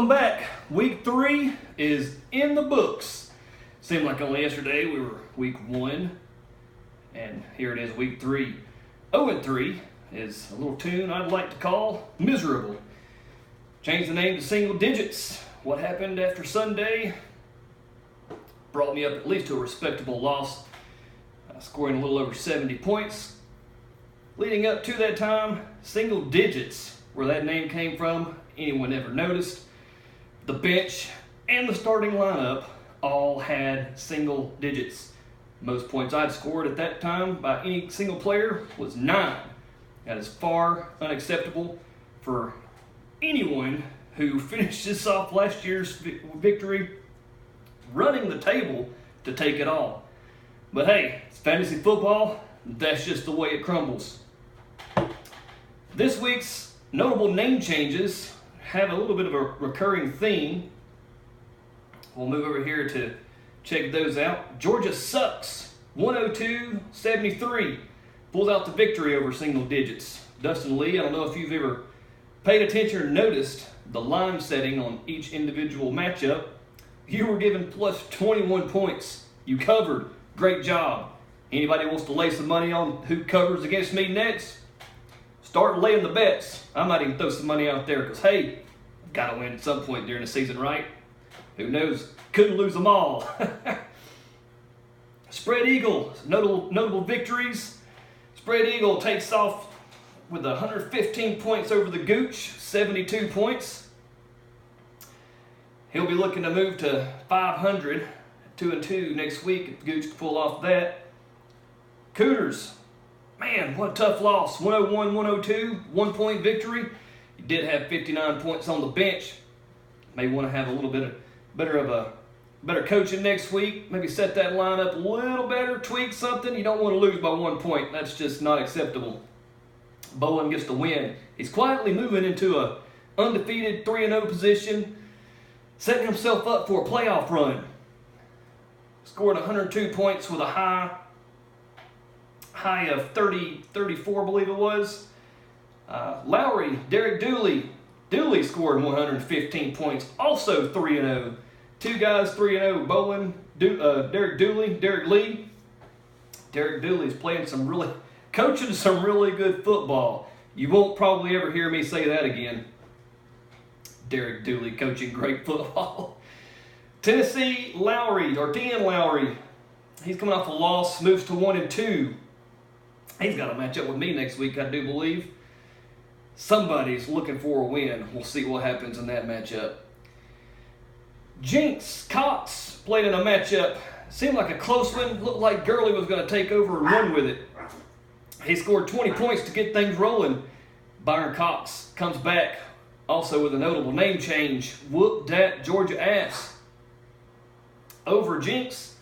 Welcome back. Week 3 is in the books. Seemed like only yesterday we were week 1, and here it is, week 3. 0-3 is a little tune I'd like to call miserable. Changed the name to single digits. What happened after Sunday brought me up at least to a respectable loss, scoring a little over 70 points. Leading up to that time, single digits, where that name came from, anyone ever noticed. The bench and the starting lineup all had single digits. Most points I'd scored at that time by any single player was 9. That is far unacceptable for anyone who finishes off last year's victory running the table to take it all. But hey, it's fantasy football. That's just the way it crumbles. This week's notable name changes have a little bit of a recurring theme. We'll move over here to check those out. Georgia sucks. 102-73. Pulls out the victory over single digits. Dustin Lee, I don't know if you've ever paid attention or noticed the line setting on each individual matchup. You were given plus 21 points. You covered. Great job. Anybody wants to lay some money on who covers against me next? Start laying the bets. I might even throw some money out there because, hey, got to win at some point during the season, right? Who knows? Couldn't lose them all. Spread Eagle, notable victories. Spread Eagle takes off with 115 points over the Gooch, 72 points. He'll be looking to move to 500, 2-2 next week if Gooch can pull off that. Cooters, man, what a tough loss. 101-102, 1-point victory. He did have 59 points on the bench. May want to have a little bit better coaching next week. Maybe set that line up a little better, tweak something. You don't want to lose by 1 point. That's just not acceptable. Bowen gets the win. He's quietly moving into a undefeated 3-0 position, setting himself up for a playoff run. Scored 102 points with a high of 34, I believe it was. Lowry, Derek Dooley. Dooley scored 115 points, also 3-0. Two guys 3-0, Bowen, Derek Dooley, Derek Lee. Derek Dooley's coaching some really good football. You won't probably ever hear me say that again. Derek Dooley coaching great football. Tennessee, Dean Lowry. He's coming off a loss, moves to 1-2. He's got to match up with me next week, I do believe. Somebody's looking for a win. We'll see what happens in that matchup. Jinx Cox played in a matchup. Seemed like a close one. Looked like Gurley was going to take over and run with it. He scored 20 points to get things rolling. Byron Cox comes back also with a notable name change. Whoop dat Georgia ass. Over Jinx.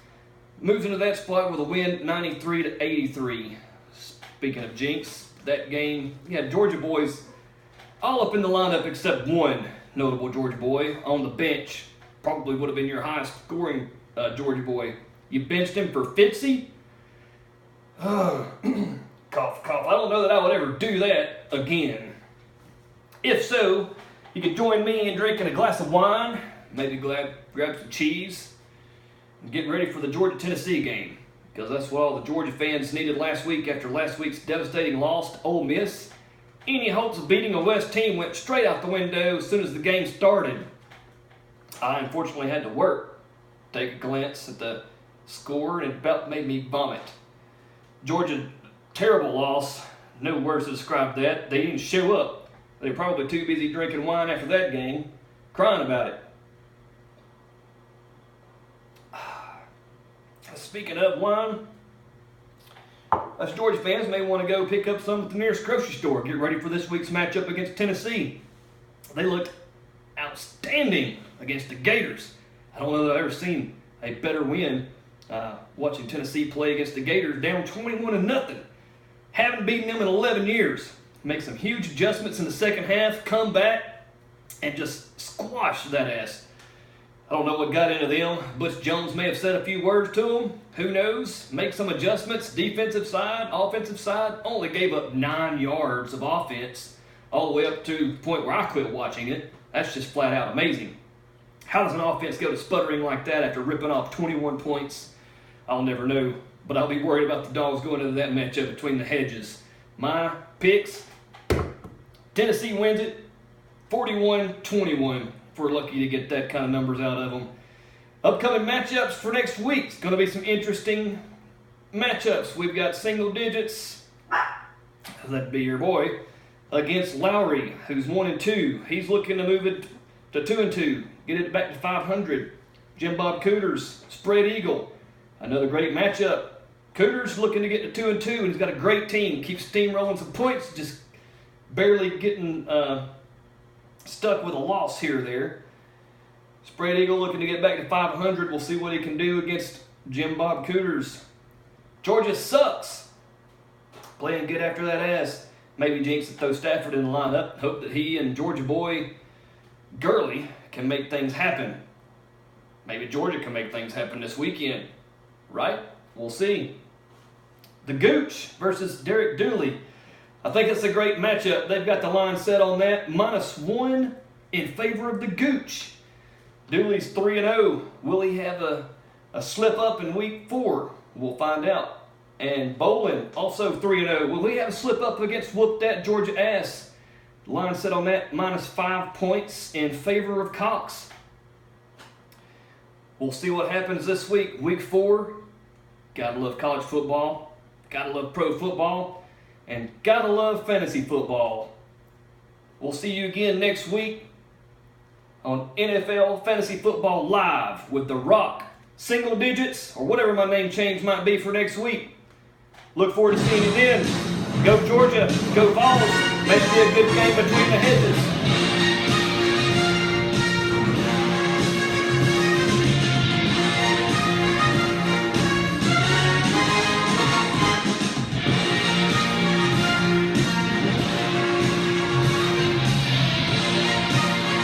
Moves into that spot with a win, 93-83. Speaking of Jinx, that game, you had Georgia boys all up in the lineup except one notable Georgia boy on the bench. Probably would have been your highest scoring Georgia boy. You benched him for Fitzy? Cough, cough. I don't know that I would ever do that again. If so, you could join me in drinking a glass of wine, maybe grab some cheese, and get ready for the Georgia-Tennessee game. Because that's what all the Georgia fans needed last week after last week's devastating loss to Ole Miss. Any hopes of beating a West team went straight out the window as soon as the game started. I unfortunately had to work. Take a glance at the score and it about made me vomit. Georgia, terrible loss. No words to describe that. They didn't show up. They were probably too busy drinking wine after that game, crying about it. Speaking of wine, us Georgia fans may want to go pick up some at the nearest grocery store. Get ready for this week's matchup against Tennessee. They looked outstanding against the Gators. I don't know that I've ever seen a better win watching Tennessee play against the Gators down 21-0. Haven't beaten them in 11 years. Make some huge adjustments in the second half, come back, and just squash that ass. I don't know what got into them. Butch Jones may have said a few words to them. Who knows? Make some adjustments. Defensive side, offensive side, only gave up 9 yards of offense all the way up to the point where I quit watching it. That's just flat out amazing. How does an offense go to sputtering like that after ripping off 21 points? I'll never know, but I'll be worried about the Dogs going into that matchup between the Hedges. My picks, Tennessee wins it 41-21 if we're lucky to get that kind of numbers out of them. Upcoming matchups for next week. It's going to be some interesting matchups. We've got single digits. That'd be your boy. Against Lowry, who's 1-2. He's looking to move it to 2-2. Get it back to 500. Jim Bob Cooters, Spread Eagle. Another great matchup. Cooters looking to get to 2-2, and he's got a great team. Keeps steamrolling some points, just barely getting stuck with a loss here or there. Spread Eagle looking to get back to 500. We'll see what he can do against Jim Bob Cooters. Georgia sucks. Playing good after that ass. Maybe jinx to throw Stafford in the lineup. Hope that he and Georgia boy Gurley can make things happen. Maybe Georgia can make things happen this weekend. Right? We'll see. The Gooch versus Derek Dooley. I think it's a great matchup. They've got the line set on that. -1 in favor of the Gooch. Dooley's 3-0. Will he have a slip up in week 4? We'll find out. And Bolin, also 3-0. Will he have a slip up against whoop that Georgia ass? Line set on that, -5 points in favor of Cox. We'll see what happens this week. Week 4. Gotta love college football. Gotta love pro football. And gotta love fantasy football. We'll see you again next week on NFL Fantasy Football Live with The Rock. Single digits, or whatever my name change might be for next week. Look forward to seeing you then. Go Georgia. Go Vols. May it be a good game between the Hedges.